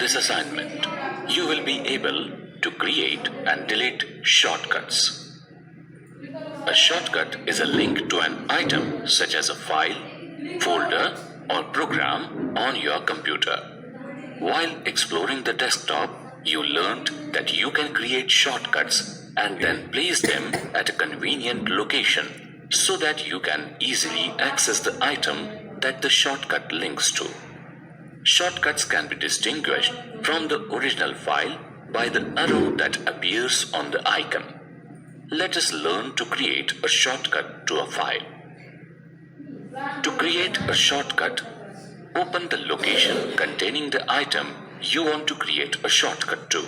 this assignment, you will be able to create and delete shortcuts. A shortcut is a link to an item such as a file, folder, or program on your computer. While exploring the desktop, you learned that you can create shortcuts and then place them at a convenient location so that you can easily access the item that the shortcut links to. Shortcuts can be distinguished from the original file by the arrow that appears on the icon. Let us learn to create a shortcut to a file. To create a shortcut, open the location containing the item you want to create a shortcut to.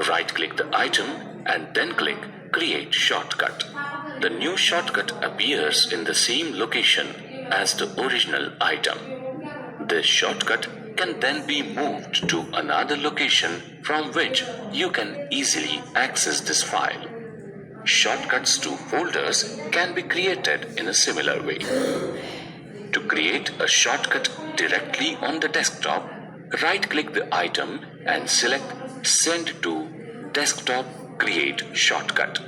Right-click the item and then click Create Shortcut. The new shortcut appears in the same location as the original item. This shortcut can then be moved to another location from which you can easily access this file. Shortcuts to folders can be created in a similar way. To create a shortcut directly on the desktop, right-click the item and select Send to Desktop Create Shortcut.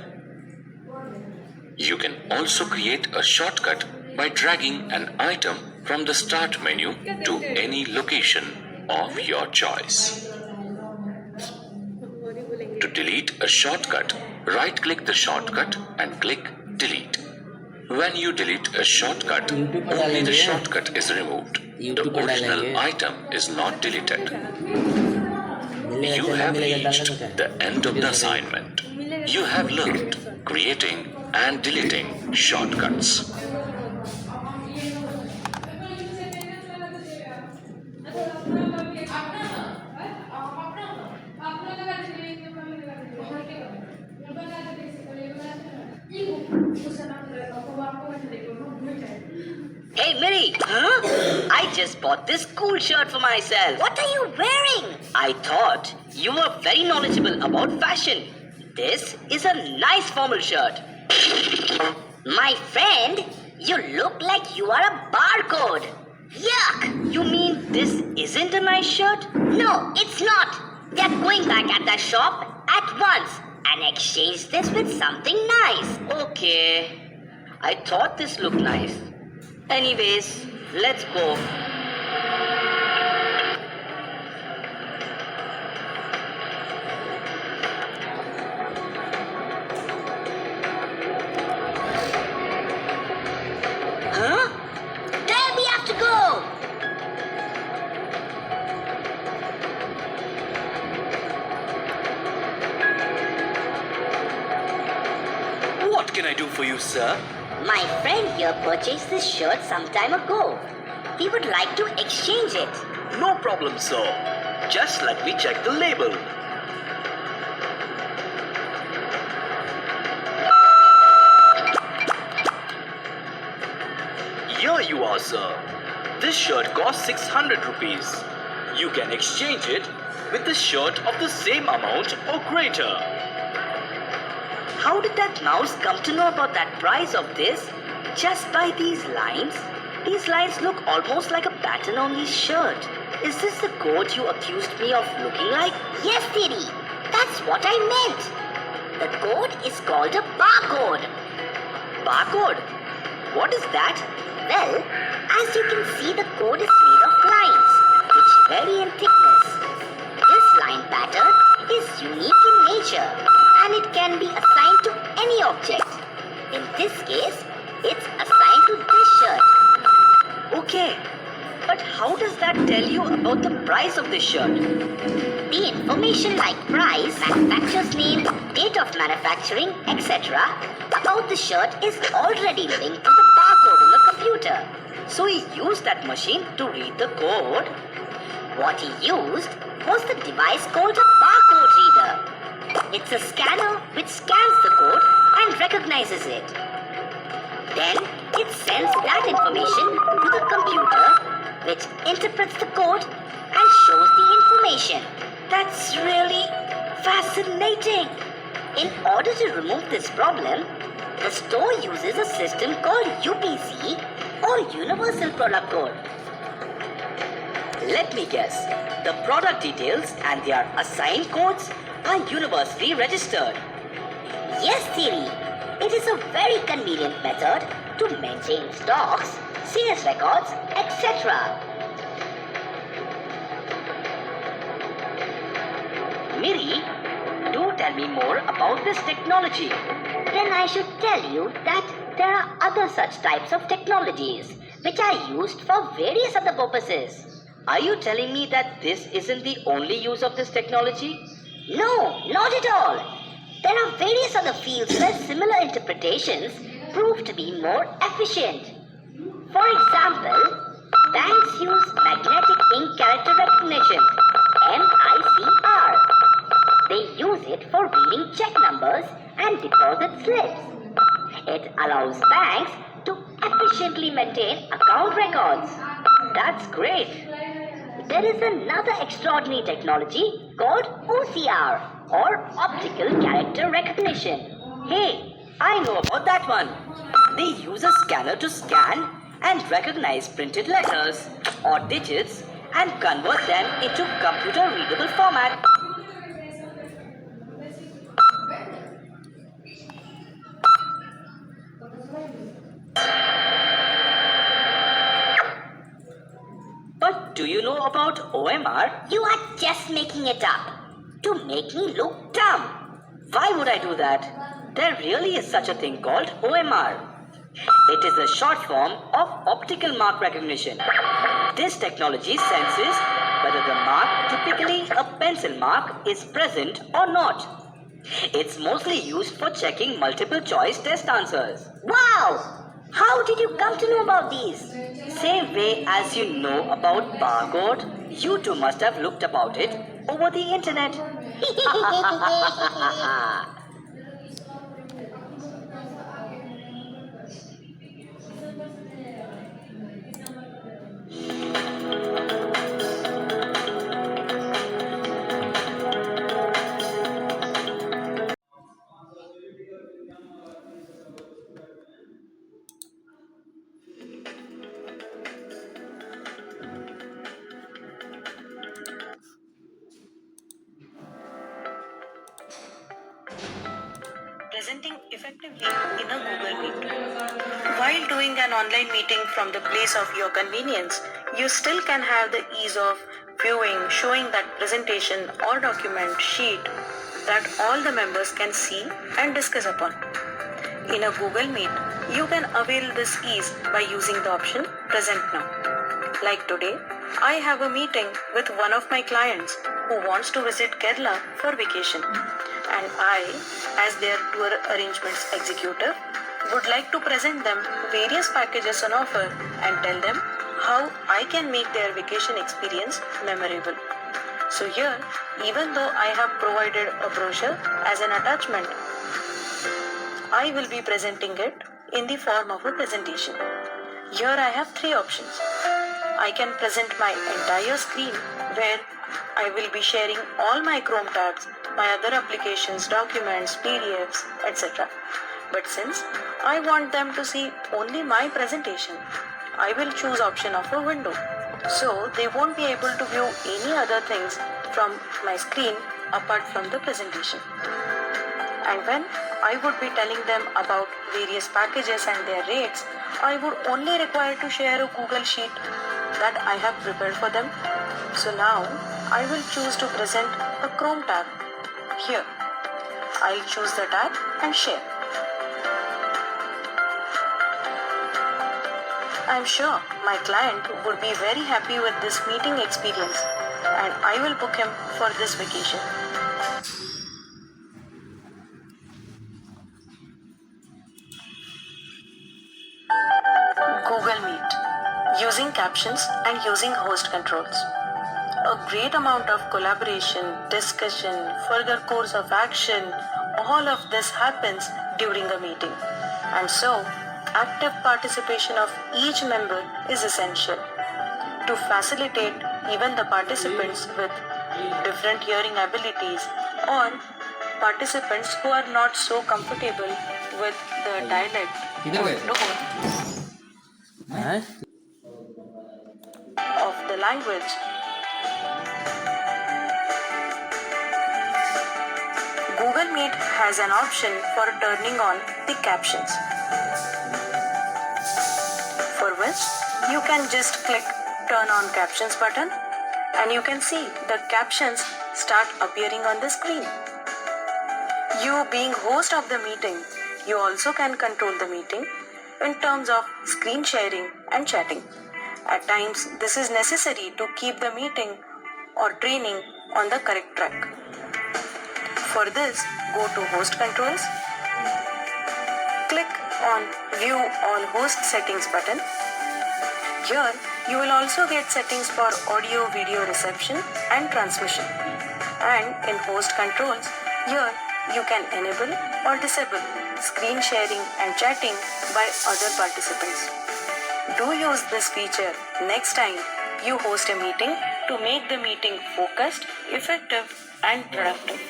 You can also create a shortcut by dragging an item from the Start menu to any location of your choice. To delete a shortcut, right-click the shortcut and click Delete. When you delete a shortcut, only the shortcut is removed. The original item is not deleted. You have reached the end of the assignment. You have learned creating and deleting shortcuts. Hey, Miri! Huh? I just bought this cool shirt for myself. What are you wearing? I thought you were very knowledgeable about fashion. This is a nice formal shirt. My friend, you look like you are a barcode. Yuck! You mean this isn't a nice shirt? No, it's not. We are going back at the shop at once and exchange this with something nice. Okay. I thought this looked nice. Anyways, let's go. Huh? There we have to go. What can I do for you, sir? My friend here purchased this shirt some time ago. We would like to exchange it. No problem, sir. Just let me check the label. Here you are, sir. This shirt costs 600 rupees. You can exchange it with the shirt of the same amount or greater. How did that mouse come to know about that price of this? Just by these lines? These lines look almost like a pattern on his shirt. Is this the code you accused me of looking like? Yes, Didi. That's what I meant. The code is called a barcode. Barcode? What is that? Well, as you can see, the code is made of lines, which vary in thickness. This line pattern is unique in nature, and it can be assigned to any object. In this case, it's assigned to this shirt. Okay, but how does that tell you about the price of this shirt? The information like price, manufacturer's name, date of manufacturing, etc. about the shirt is already linked to the barcode on the computer. So he used that machine to read the code? What he used was the device called a barcode reader. It's a scanner which scans the code and recognizes it. Then it sends that information to the computer, which interprets the code and shows the information. That's really fascinating. In order to remove this problem, the store uses a system called UPC or Universal Product Code. Let me guess. The product details and their assigned codes are universally registered. Yes, Siri. It is a very convenient method to maintain stocks, sales records, etc. Miri, do tell me more about this technology. Then I should tell you that there are other such types of technologies which are used for various other purposes. Are you telling me that this isn't the only use of this technology? No, not at all. There are various other fields where similar interpretations prove to be more efficient. For example, banks use magnetic ink character recognition, MICR. They use it for reading check numbers and deposit slips. It allows banks to efficiently maintain account records. That's great. There is another extraordinary technology called OCR, or Optical Character Recognition. Hey, I know about that one. They use a scanner to scan and recognize printed letters or digits and convert them into computer readable format. But do you know about OMR? You are just making it up to make me look dumb. Why would I do that? There really is such a thing called OMR. It is a short form of optical mark recognition. This technology senses whether the mark, typically a pencil mark, is present or not. It's mostly used for checking multiple choice test answers. Wow! How did you come to know about these? Same way as you know about barcode, you too must have looked about it over the internet. Presenting effectively in a Google Meet. While doing an online meeting from the place of your convenience, you still can have the ease of viewing, showing that presentation or document sheet that all the members can see and discuss upon. In a Google Meet, you can avail this ease by using the option Present Now. Like today, I have a meeting with one of my clients who wants to visit Kerala for vacation. And I, as their tour arrangements executive, would like to present them various packages on offer and tell them how I can make their vacation experience memorable. So here, even though I have provided a brochure as an attachment, I will be presenting it in the form of a presentation. Here I have three options. I can present my entire screen where I will be sharing all my Chrome tabs, my other applications, documents, PDFs, etc. But since I want them to see only my presentation, I will choose option of a window. So they won't be able to view any other things from my screen apart from the presentation. And when I would be telling them about various packages and their rates, I would only require to share a Google Sheet that I have prepared for them. So now I will choose to present a Chrome tab. Here, I'll choose the tab and share. I'm sure my client would be very happy with this meeting experience and I will book him for this vacation. Google Meet. Using captions and using host controls. A great amount of collaboration, discussion, further course of action, all of this happens during a meeting. And so, active participation of each member is essential to facilitate even the participants with different hearing abilities or participants who are not so comfortable with the dialect or tone of the language. Google Meet has an option for turning on the captions, for which you can just click Turn on Captions button and you can see the captions start appearing on the screen. You being host of the meeting, you also can control the meeting in terms of screen sharing and chatting. At times, this is necessary to keep the meeting or training on the correct track. For this, go to Host Controls, click on View All Host Settings button. Here, you will also get settings for audio video reception and transmission. And in Host Controls, here you can enable or disable screen sharing and chatting by other participants. Do use this feature next time you host a meeting to make the meeting focused, effective, and productive.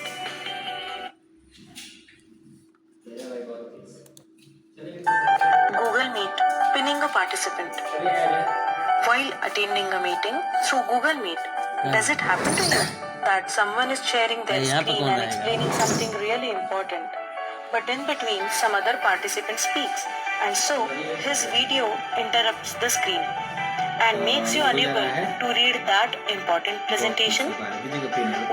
Google Meet pinning a participant. While attending a meeting through Google Meet, does it happen to you that someone is sharing their screen and explaining something really important, but in between some other participant speaks, and so his video interrupts the screen and makes you unable to read that important presentation?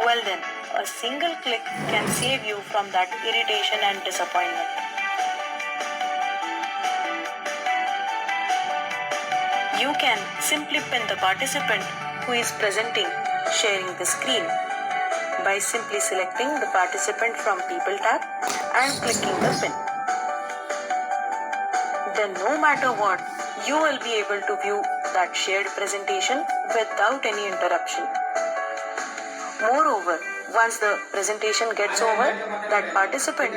Well then, a single click can save you from that irritation and disappointment. You can simply pin the participant who is presenting sharing the screen by simply selecting the participant from People tab and clicking the pin. Then no matter what, you will be able to view that shared presentation without any interruption. Moreover, once the presentation gets over, that participant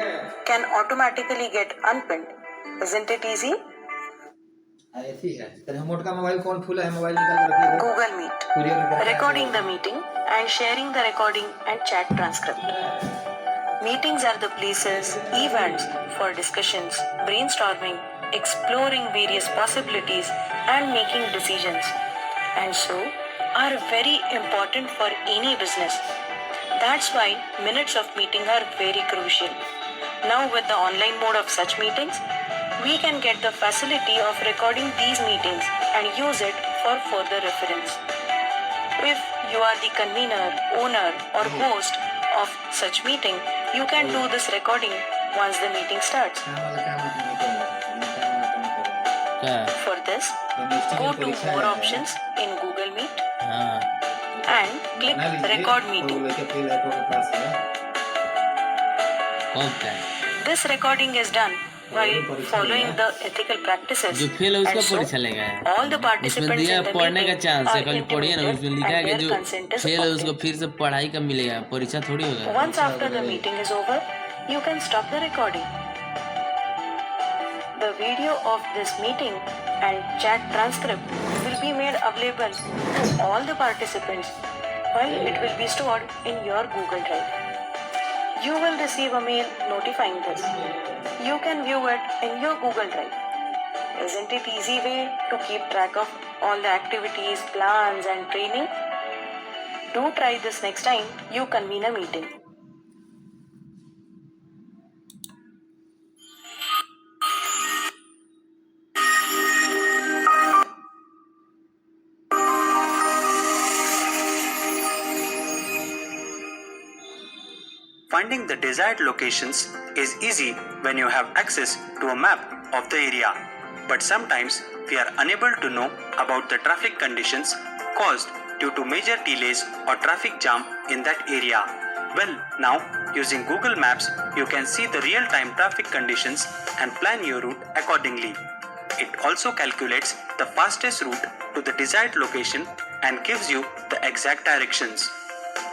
can automatically get unpinned. Isn't it easy? ऐसी है तेरे मोट का mobile कौन full है mobile निकाल कर रखिए Google Meet. Recording the meeting and sharing the recording and chat transcript. Meetings are the places, events for discussions, brainstorming, exploring various possibilities and making decisions, and so are very important for any business. That's why minutes of meeting are very crucial. Now with the online mode of such meetings, we can get the facility of recording these meetings and use it for further reference. If you are the convener, owner or host of such meeting, you can do this recording once the meeting starts. For this, go to More Options in Google Meet and click Record Meeting. This recording is done while following the ethical practices, जो fail है उसका and so परीक्षा लेगा all the उसमें participants दिया in the पढ़ने का meeting chance है are कल पढ़िए ना intimated उसमें लिखा है and कि their जो consent is फेल है उसको obtained. फिर से पढ़ाई का मिलेगा परीक्षा थोड़ी होगा Once after the meeting is over, you can stop the recording. The video of this meeting and chat transcript will be made available to all the participants while it will be stored in your Google Drive. You will receive a mail notifying this. You can view it in your Google Drive. Isn't it easy way to keep track of all the activities, plans and training? Do try this next time you convene a meeting. Finding the desired locations is easy when you have access to a map of the area. But sometimes we are unable to know about the traffic conditions caused due to major delays or traffic jam in that area. Well, now using Google Maps, you can see the real-time traffic conditions and plan your route accordingly. It also calculates the fastest route to the desired location and gives you the exact directions.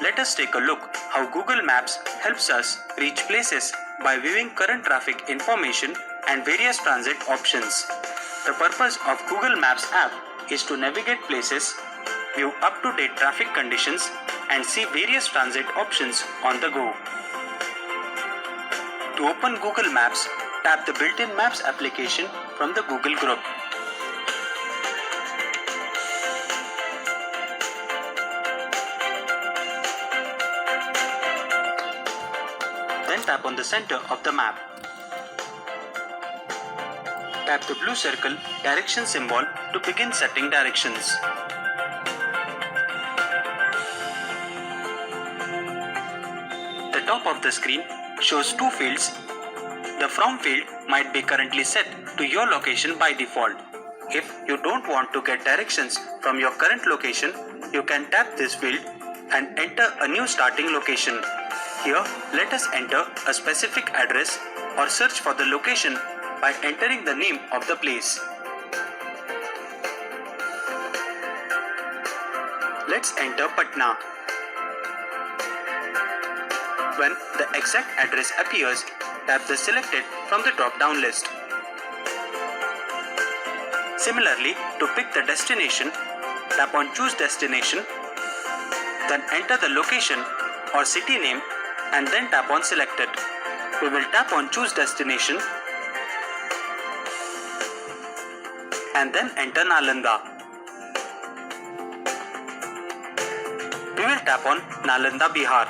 Let us take a look how Google Maps helps us reach places by viewing current traffic information and various transit options. The purpose of Google Maps app is to navigate places, view up-to-date traffic conditions, and see various transit options on the go. To open Google Maps, tap the built-in Maps application from the Google group. Then then tap on the center of the map. Tap the blue circle direction symbol to begin setting directions. The top of the screen shows two fields. The From field might be currently set to your location by default. If you don't want to get directions from your current location, you can tap this field and enter a new starting location. Here, let us enter a specific address or search for the location by entering the name of the place. Let's enter Patna. When the exact address appears, tap the selected from the drop-down list. Similarly, to pick the destination, tap on Choose Destination, then enter the location or city name and then tap on Selected. We will tap on Choose Destination and then enter Nalanda. We will tap on Nalanda, Bihar.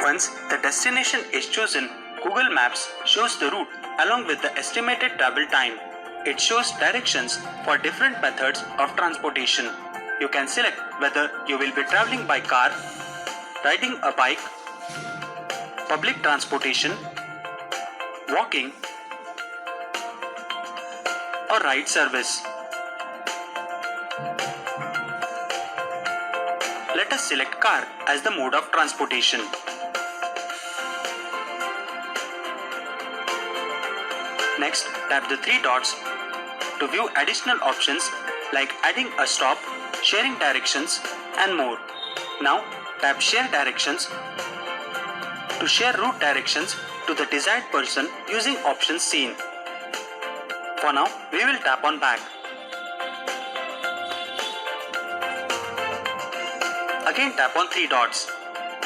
Once the destination is chosen, Google Maps shows the route along with the estimated travel time. It shows directions for different methods of transportation. You can select whether you will be traveling by car, riding a bike, public transportation, walking, or ride service. Let us select car as the mode of transportation. Next, tap the three dots to view additional options like adding a stop, sharing directions, and more. Now, tap Share Directions to share route directions to the desired person using options seen. For now, we will tap on Back. Again tap on three dots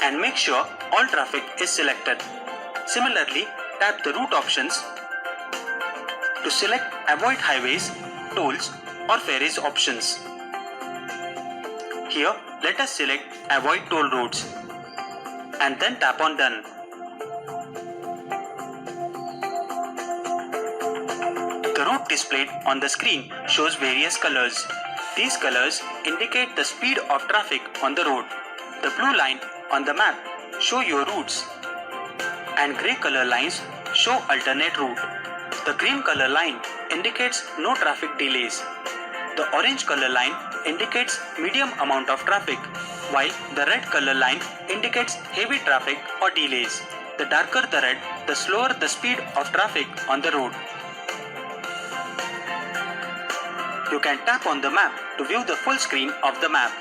and make sure all traffic is selected. Similarly, tap the route options to select Avoid Highways, Tolls or Ferries options. Here, let us select Avoid Toll Roads and then tap on Done. The route displayed on the screen shows various colors. These colors indicate the speed of traffic on the road. The blue line on the map show your routes and grey color lines show alternate route. The green color line indicates no traffic delays. The orange color line indicates medium amount of traffic, while the red color line indicates heavy traffic or delays. The darker the red, the slower the speed of traffic on the road. You can tap on the map to view the full screen of the map.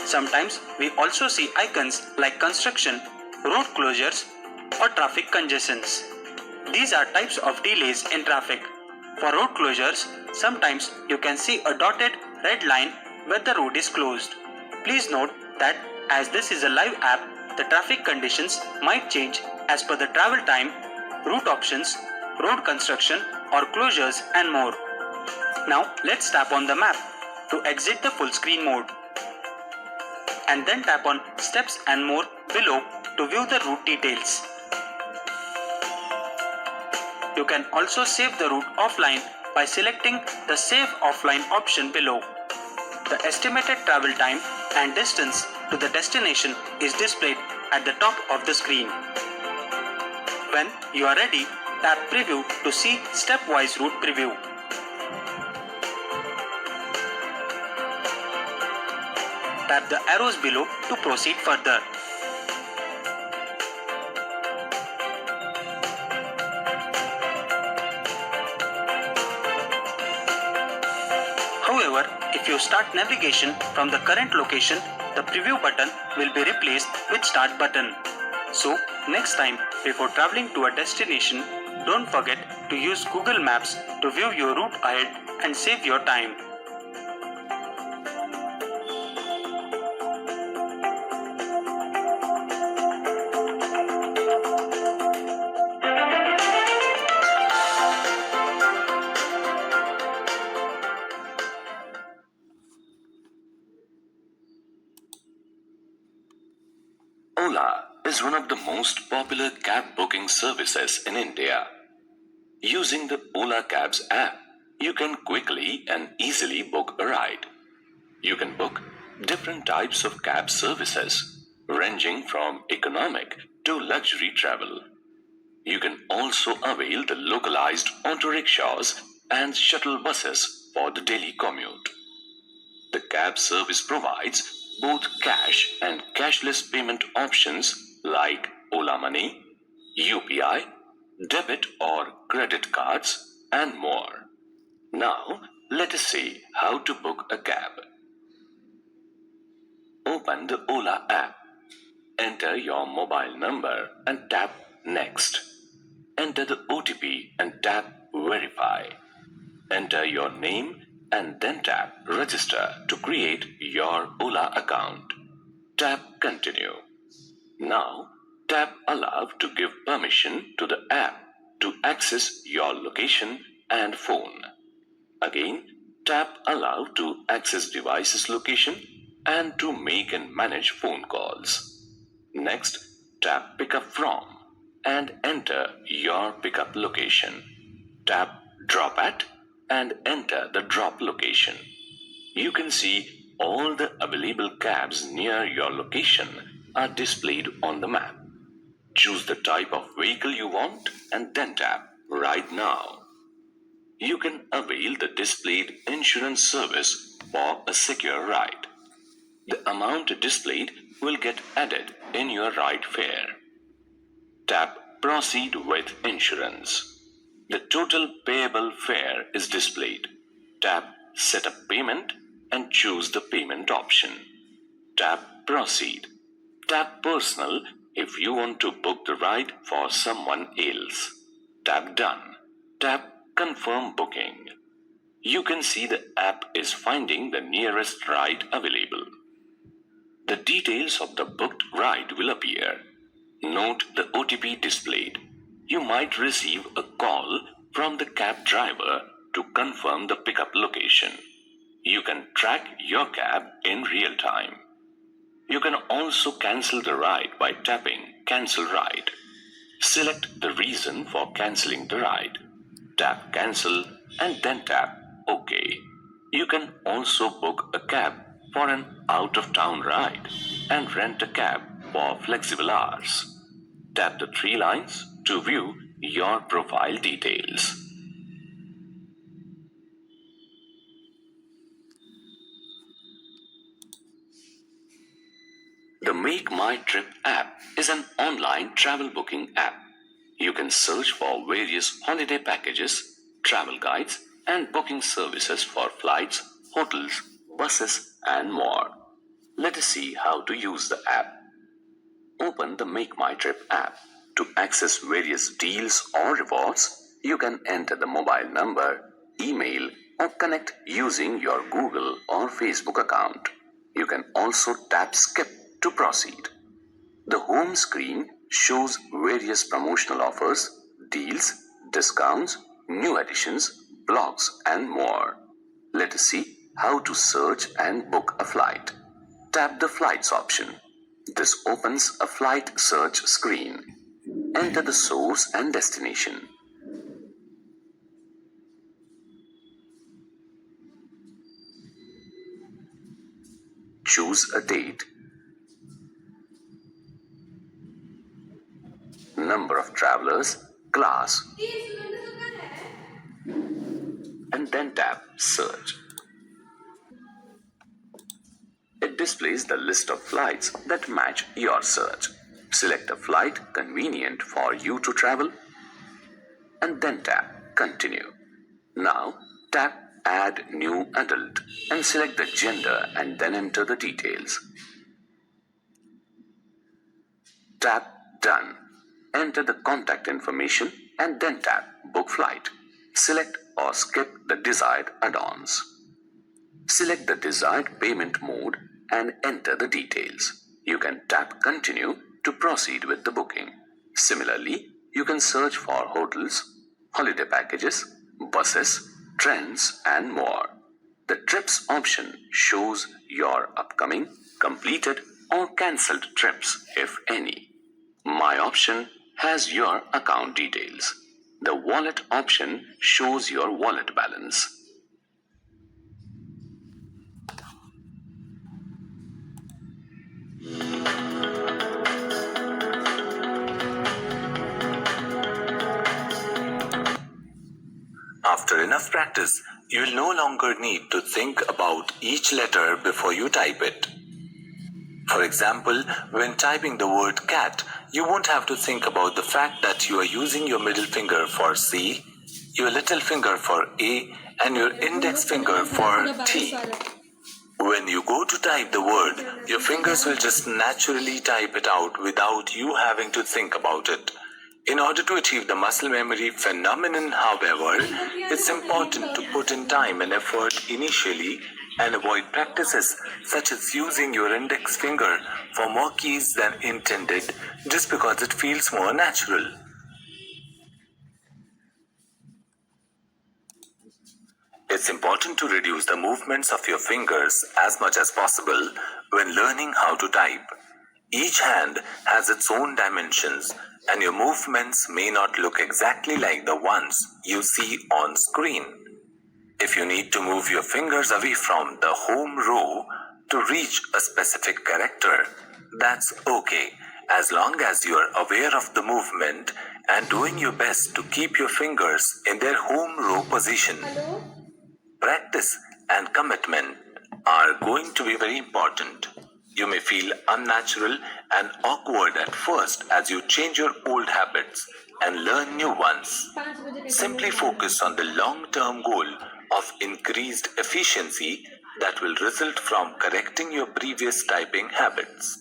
Sometimes we also see icons like construction, road closures, or traffic congestions. These are types of delays in traffic. For road closures, sometimes you can see a dotted red line where the road is closed. Please note that as this is a live app, the traffic conditions might change as per the travel time, route options, road construction or closures and more. Now let's tap on the map to exit the full screen mode. And then tap on Steps and More below to view the route details. You can also save the route offline by selecting the Save Offline option below. The estimated travel time and distance to the destination is displayed at the top of the screen. When you are ready, tap Preview to see stepwise route preview. Tap the arrows below to proceed further. However, if you start navigation from the current location, the preview button will be replaced with Start button. So, next time before traveling to a destination, don't forget to use Google Maps to view your route ahead and save your time. Ola is one of the most popular cab booking services in India. Using the Ola Cabs app, you can quickly and easily book a ride. You can book different types of cab services, ranging from economic to luxury travel. You can also avail the localized auto rickshaws and shuttle buses for the daily commute. The cab service provides both cash and cashless payment options like Ola Money, UPI, debit or credit cards, and more. Now, let us see how to book a cab. Open the Ola app. Enter your mobile number and tap Next. Enter the OTP and tap Verify. Enter your name and then tap Register to create your Ola account. Tap Continue. Now, tap Allow to give permission to the app to access your location and phone. Again, tap Allow to access device's location and to make and manage phone calls. Next, tap Pick up from and enter your pickup location. Tap Drop at and enter the drop location. You can see all the available cabs near your location are displayed on the map. Choose the type of vehicle you want and then tap Ride Now. You can avail the displayed insurance service for a secure ride. The amount displayed will get added in your ride fare. Tap Proceed with Insurance. The total payable fare is displayed. Tap Set up Payment and choose the payment option. Tap Proceed. Tap Personal if you want to book the ride for someone else. Tap Done. Tap Confirm Booking. You can see the app is finding the nearest ride available. The details of the booked ride will appear. Note the OTP displayed. You might receive a call from the cab driver to confirm the pickup location. You can track your cab in real time. You can also cancel the ride by tapping Cancel Ride. Select the reason for cancelling the ride. Tap Cancel and then tap OK. You can also book a cab for an out-of-town ride and rent a cab for flexible hours. Tap the three lines to view your profile details. The Make My Trip app is an online travel booking app. You can search for various holiday packages, travel guides, and booking services for flights, hotels, buses, and more. Let us see how to use the app. Open the Make My Trip app. To access various deals or rewards, you can enter the mobile number, email, or connect using your Google or Facebook account. You can also tap Skip to proceed. The home screen shows various promotional offers, deals, discounts, new additions, blogs, and more. Let us see how to search and book a flight. Tap the Flights option. This opens a flight search screen. Enter the source and destination. Choose a date, number of travelers, class, and then tap Search. It displays the list of flights that match your search. Select a flight convenient for you to travel and then tap Continue. Now tap Add New Adult and select the gender and then enter the details. Tap Done. Enter the contact information and then tap Book Flight. Select or skip the desired add-ons. Select the desired payment mode and enter the details. You can tap Continue to proceed with the booking. Similarly, you can search for hotels, holiday packages, buses, trends, and more. The Trips option shows your upcoming, completed, or cancelled trips, if any. My option has your account details. The wallet option shows your wallet balance. After enough practice, you will no longer need to think about each letter before you type it. For example, when typing the word cat, you won't have to think about the fact that you are using your middle finger for C, your little finger for A, and your index finger for T. When you go to type the word, your fingers will just naturally type it out without you having to think about it. In order to achieve the muscle memory phenomenon, however, it's important to put in time and effort initially and avoid practices such as using your index finger for more keys than intended just because it feels more natural. It's important to reduce the movements of your fingers as much as possible when learning how to type. Each hand has its own dimensions, and your movements may not look exactly like the ones you see on screen. If you need to move your fingers away from the home row to reach a specific character, that's okay, as long as you are aware of the movement and doing your best to keep your fingers in their home row position. Practice and commitment are going to be very important. You may feel unnatural and awkward at first as you change your old habits and learn new ones. Simply focus on the long-term goal of increased efficiency that will result from correcting your previous typing habits.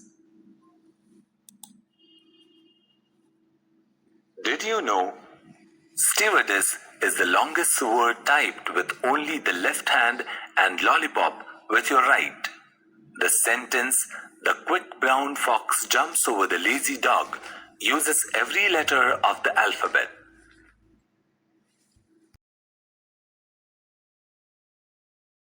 Did you know stewardess is the longest word typed with only the left hand and lollipop with your right? The sentence, "The quick brown fox jumps over the lazy dog," uses every letter of the alphabet.